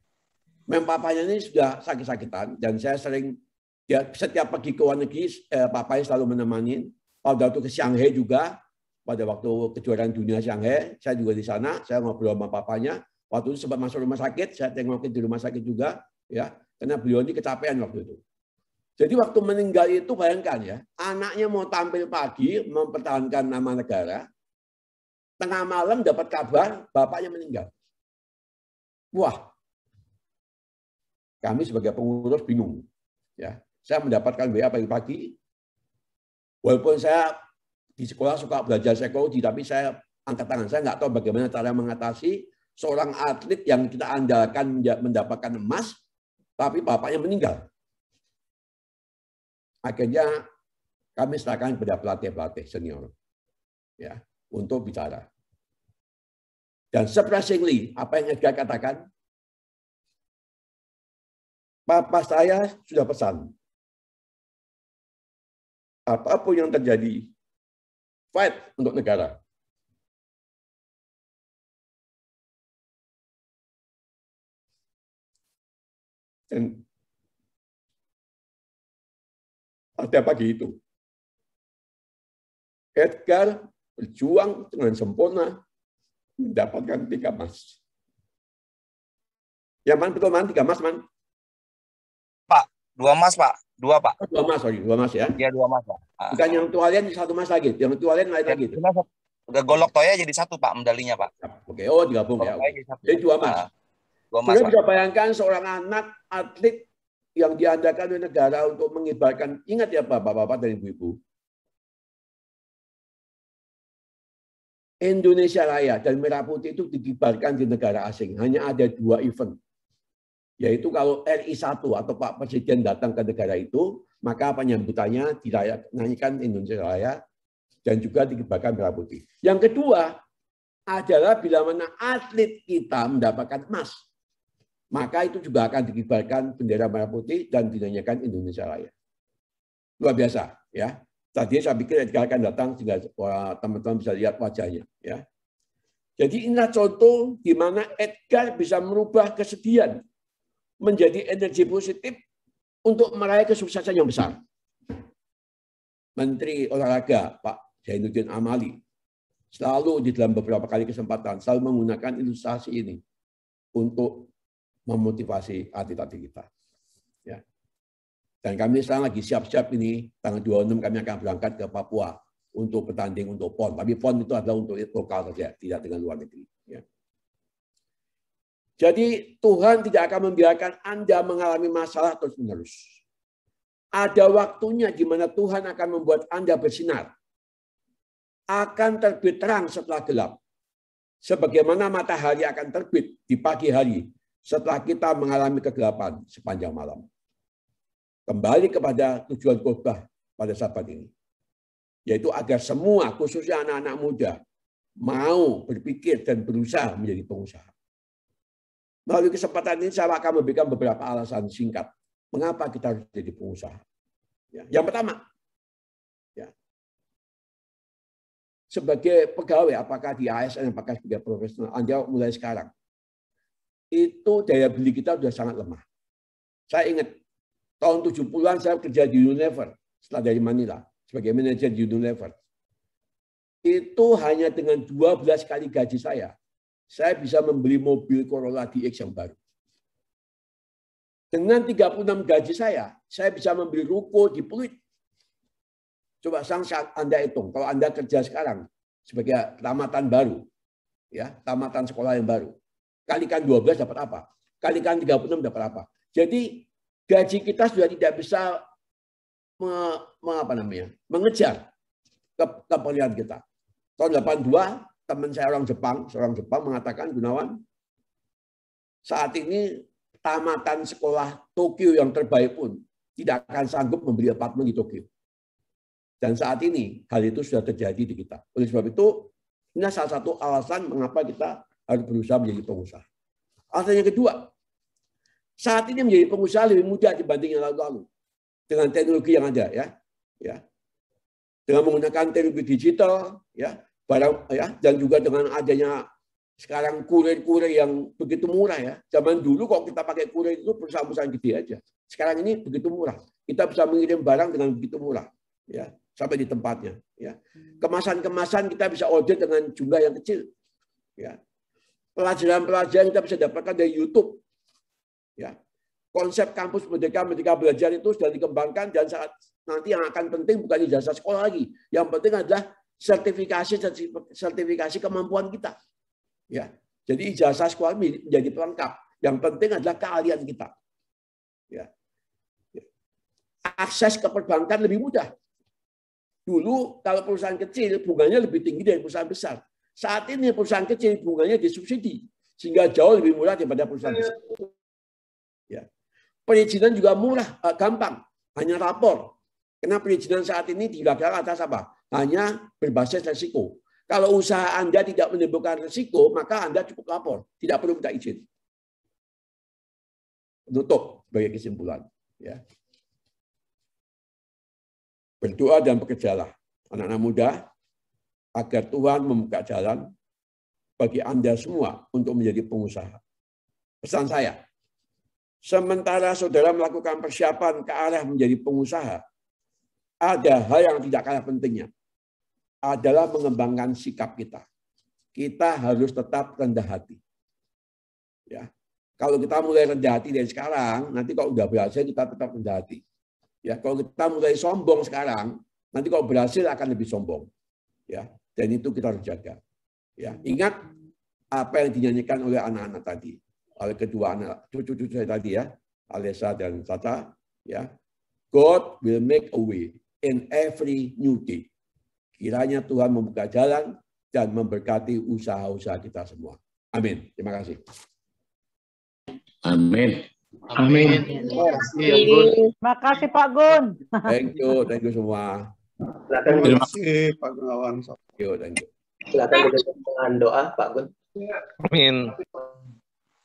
Memang papanya ini sudah sakit-sakitan dan saya sering ya setiap pergi ke luar negeri papanya selalu menemani. Pada waktu ke Shanghai juga, pada waktu kejuaraan dunia Shanghai, saya juga di sana, saya ngobrol sama papanya. Waktu itu sempat masuk rumah sakit, saya tengokin di rumah sakit juga, ya, karena beliau ini kecapean waktu itu. Jadi waktu meninggal itu bayangkan ya, anaknya mau tampil pagi, mempertahankan nama negara, tengah malam dapat kabar bapaknya meninggal. Wah, kami sebagai pengurus bingung. Ya, saya mendapatkan WA pagi-pagi. Walaupun saya di sekolah suka belajar psikologi, tapi saya angkat tangan. Saya nggak tahu bagaimana cara mengatasi seorang atlet yang kita andalkan mendapatkan emas, tapi bapaknya meninggal. Akhirnya kami serahkan kepada pelatih-pelatih senior, ya, untuk bicara. Dan surprisingly, apa yang Edgar katakan, papa saya sudah pesan, apapun yang terjadi, fight untuk negara. Dan pada pagi itu, Edgar berjuang dengan sempurna mendapatkan 3 emas. Ya, Man, betul Man, 3 emas, Man. Pak, 2 emas, Pak. 2, Pak. 2 emas, sorry. 2 emas ya. Iya, 2 emas, Pak. Bukan yang tualen 1 emas lagi. Yang tualen lain lagi. Golok toya jadi 1, Pak, medalinya, Pak. Oke, oh digabung ya. Jadi 2 emas. 2 emas, Sudah Pak. bisa bayangkan seorang anak atlet yang diandalkan oleh negara untuk mengibarkan, ingat ya Bapak-bapak dan Ibu-ibu, Indonesia Raya dan Merah Putih itu dikibarkan di negara asing. Hanya ada 2 event. Yaitu kalau RI1 atau Pak Presiden datang ke negara itu, maka penyambutannya dinyanyikan Indonesia Raya dan juga dikibarkan Merah Putih. Yang kedua adalah bila mana atlet kita mendapatkan emas, maka itu juga akan dikibarkan bendera Merah Putih dan dinyanyikan Indonesia Raya. Luar biasa, ya. Tadi saya pikir Edgar akan datang sehingga teman-teman bisa lihat wajahnya, ya. Jadi inilah contoh di mana Edgar bisa merubah kesedihan menjadi energi positif untuk meraih kesuksesan yang besar. Menteri Olahraga Pak Zainuddin Amali selalu di dalam beberapa kali kesempatan selalu menggunakan ilustrasi ini untuk memotivasi atlet-atlet kita. Ya. Dan kami sekarang lagi siap-siap ini, tanggal 26 kami akan berangkat ke Papua untuk bertanding untuk PON. Tapi PON itu adalah untuk lokal saja, tidak dengan luar negeri. Ya. Jadi Tuhan tidak akan membiarkan Anda mengalami masalah terus-menerus. Ada waktunya di mana Tuhan akan membuat Anda bersinar. Akan terbit terang setelah gelap. Sebagaimana matahari akan terbit di pagi hari setelah kita mengalami kegelapan sepanjang malam. Kembali kepada tujuan khotbah pada saat ini. Yaitu agar semua, khususnya anak-anak muda, mau berpikir dan berusaha menjadi pengusaha. Melalui kesempatan ini saya akan memberikan beberapa alasan singkat. Mengapa kita harus jadi pengusaha? Ya. Yang pertama, ya, sebagai pegawai, apakah di ASN, apakah sebagai profesional, Anda mulai sekarang, itu daya beli kita sudah sangat lemah. Saya ingat, tahun 70-an saya kerja di Unilever, setelah dari Manila, sebagai manajer di Unilever. Itu hanya dengan 12 kali gaji saya bisa membeli mobil Corolla DX yang baru. Dengan 36 gaji saya bisa membeli ruko di Pluit. Coba Anda hitung, kalau Anda kerja sekarang sebagai tamatan baru, ya, tamatan sekolah yang baru, kalikan 12 dapat apa? Kalikan 36 dapat apa? Jadi gaji kita sudah tidak bisa mengejar keperluan kita. Tahun 82, teman saya seorang Jepang mengatakan, Gunawan, saat ini tamatan sekolah Tokyo yang terbaik pun tidak akan sanggup membeli apartemen di Tokyo. Dan saat ini hal itu sudah terjadi di kita. Oleh sebab itu, ini salah satu alasan mengapa kita harus berusaha menjadi pengusaha. Alasan yang kedua, saat ini menjadi pengusaha lebih mudah dibanding yang lalu-lalu dengan teknologi yang ada, ya. Dengan menggunakan teknologi digital, ya, barang, ya, dan juga dengan adanya sekarang kurir-kurir yang begitu murah, ya. Zaman dulu kok kita pakai kurir itu perusahaan-perusahaan gede aja. Sekarang ini begitu murah. Kita bisa mengirim barang dengan begitu murah, ya, sampai di tempatnya, ya. Kemasan-kemasan kita bisa order dengan jumlah yang kecil, ya. Pelajaran-pelajaran kita bisa dapatkan dari YouTube, ya. Konsep kampus Merdeka Belajar itu sudah dikembangkan dan saat nanti yang akan penting bukan ijazah sekolah lagi. Yang penting adalah sertifikasi kemampuan kita. Ya. Jadi ijazah sekolah menjadi pelengkap. Yang penting adalah keahlian kita. Ya. Akses ke perbankan lebih mudah. Dulu kalau perusahaan kecil bunganya lebih tinggi dari perusahaan besar. Saat ini perusahaan kecil bunganya disubsidi sehingga jauh lebih murah daripada perusahaan besar. Ya. Perizinan juga murah, gampang, hanya lapor. Karena perizinan saat ini dilakukan atas apa? Hanya berbasis resiko. Kalau usaha Anda tidak menimbulkan resiko, maka Anda cukup lapor, tidak perlu minta izin. Penutup sebagai kesimpulan. Ya. Berdoa dan bekerjalah, anak-anak muda, agar Tuhan membuka jalan bagi Anda semua untuk menjadi pengusaha. Pesan saya, sementara saudara melakukan persiapan ke arah menjadi pengusaha, ada hal yang tidak kalah pentingnya, adalah mengembangkan sikap kita. Kita harus tetap rendah hati. Ya. Kalau kita mulai rendah hati dari sekarang, nanti kalau udah berhasil kita tetap rendah hati. Ya, kalau kita mulai sombong sekarang, nanti kalau berhasil akan lebih sombong. Ya, dan itu kita harus jaga. Ya, ingat apa yang dinyanyikan oleh anak-anak tadi, oleh kedua anak cucu-cucu saya tadi ya, Alessa dan Tata. Ya, God will make a way in every new day. Kiranya Tuhan membuka jalan dan memberkati usaha-usaha kita semua. Amin. Terima kasih. Amin. Amin. Terima kasih Pak Gun. Thank you semua. Terima kasih Pak Gunawan. Thank you. Silakan ditutup dengan doa, Pak Gun. Amin.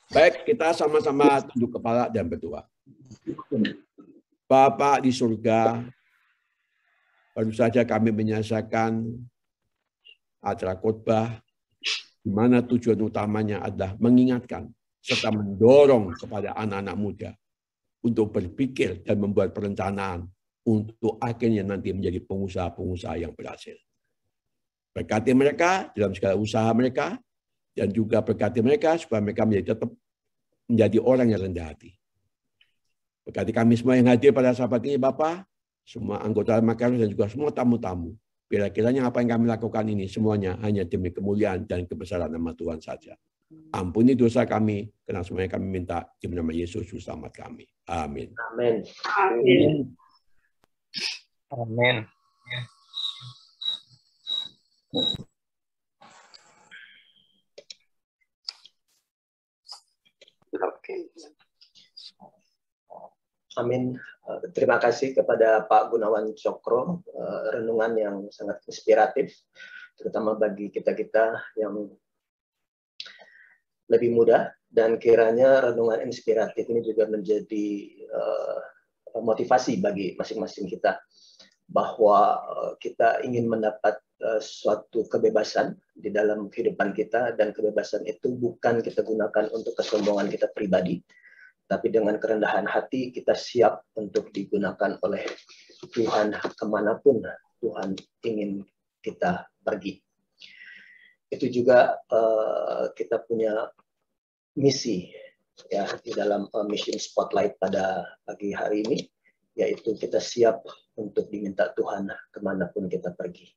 Baik, kita sama-sama tunduk kepala dan berdoa. Bapa di surga, baru saja kami menyaksikan acara khotbah di mana tujuan utamanya adalah mengingatkan serta mendorong kepada anak-anak muda untuk berpikir dan membuat perencanaan untuk akhirnya nanti menjadi pengusaha-pengusaha yang berhasil. Berkati mereka dalam segala usaha mereka dan juga berkati mereka supaya mereka tetap menjadi orang yang rendah hati. Berkati kami semua yang hadir pada saat ini, Bapak, semua anggota Makaros dan juga semua tamu-tamu. Biar kiranya apa yang kami lakukan ini semuanya hanya demi kemuliaan dan kebesaran nama Tuhan saja. Ampuni dosa kami, karena semuanya kami minta di nama Yesus Juru Selamat kami. Amin. Amin. Amin. Amin. Amin. Terima kasih kepada Pak Gunawan Cokro, renungan yang sangat inspiratif, terutama bagi kita-kita yang lebih muda, dan kiranya renungan inspiratif ini juga menjadi motivasi bagi masing-masing kita, bahwa kita ingin mendapat suatu kebebasan di dalam kehidupan kita, dan kebebasan itu bukan kita gunakan untuk kesombongan kita pribadi, tapi dengan kerendahan hati kita siap untuk digunakan oleh Tuhan kemanapun Tuhan ingin kita pergi. Itu juga kita punya misi ya di dalam Mission Spotlight pada pagi hari ini, yaitu kita siap untuk diminta Tuhan kemanapun kita pergi.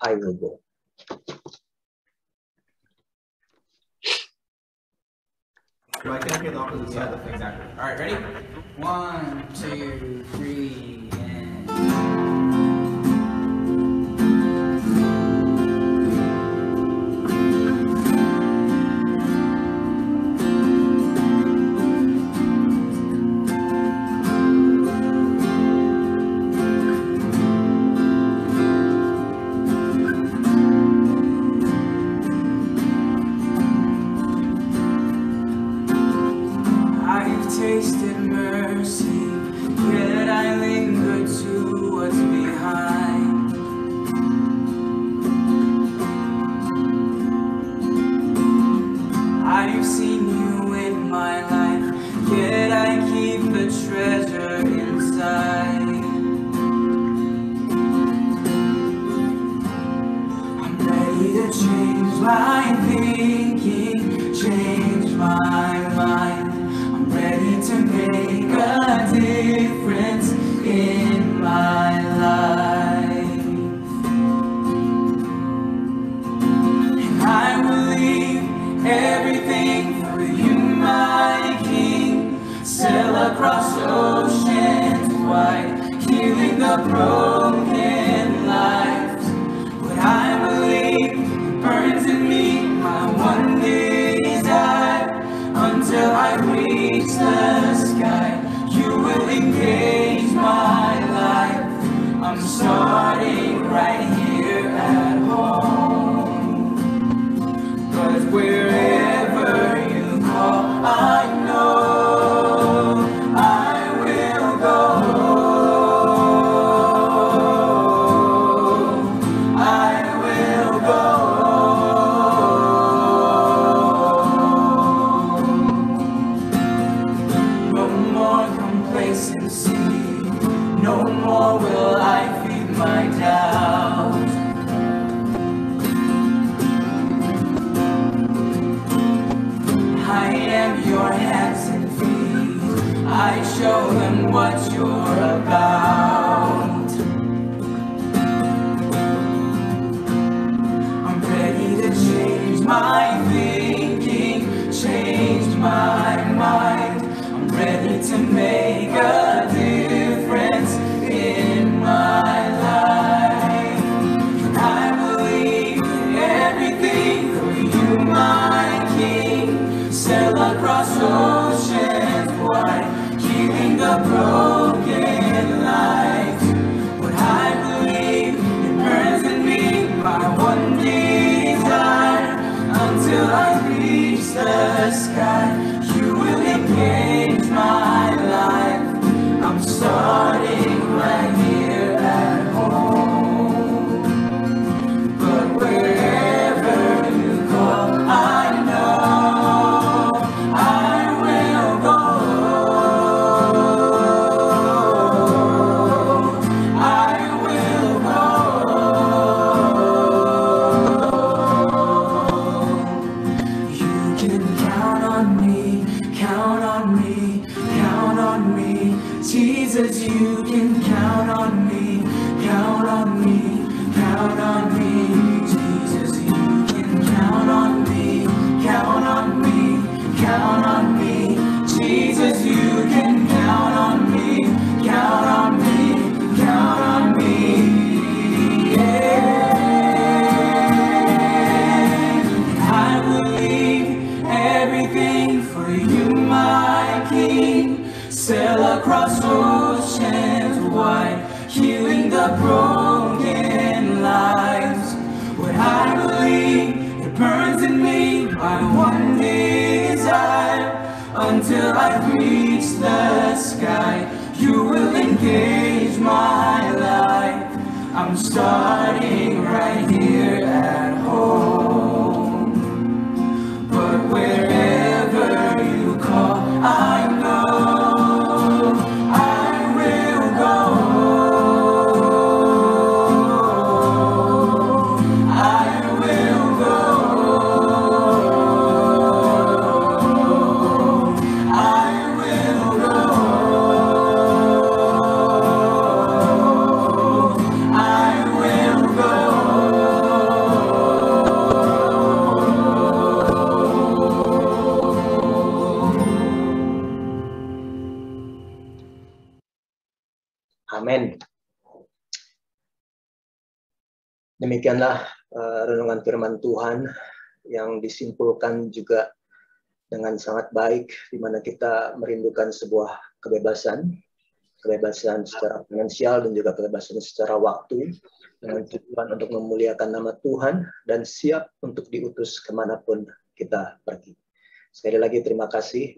I will go. I can't get the opposite side. Exactly. All right, ready? 1, 2, 3, and... tasted mercy, yet I linger to what's behind. I've seen you in my life, yet I keep the treasure inside. I'm ready to change my thinking, change my mind. Ready to make a difference in my life. And I will leave everything for you, my King. Sail across oceans wide, healing the broken lives. What I believe burns in me, my one desire. Until I reach the sky, you will engage my life. I'm starting right here at home. 'Cause wherever you call, I know I will go. I will go. No more will I feed my doubt. I am your hand. I show them what you're about. I'm ready to change my thinking, change my mind. I'm ready to make a difference in my life. I believe everything for you, my King. Sail across oceans wide, healing the broken life. What I believe, it burns in me by one desire. Until I reach the sky, you will engage my life. I'm starting right here at home. But wherever you call, I know I will go. I will go. You can count on me, count on me, count on me. Jesus, you can count on me, count on me, count on me. Jesus, you can count on me, count on me, count on me. Jesus, you can count on me, count on me, count on me. I believe everything for you, my King. Sail across oceans wide, healing the broken lives. What I believe, it burns in me by one desire. Until I reach the sky, you will engage my life. I'm starting right here at home. But wherever you call, I know I will go. I will go. I will go. I will go. Amin. Demikianlah renungan firman Tuhan yang disimpulkan juga dengan sangat baik, di mana kita merindukan sebuah kebebasan secara finansial dan juga kebebasan secara waktu, dengan tujuan untuk memuliakan nama Tuhan dan siap untuk diutus kemanapun kita pergi. Sekali lagi terima kasih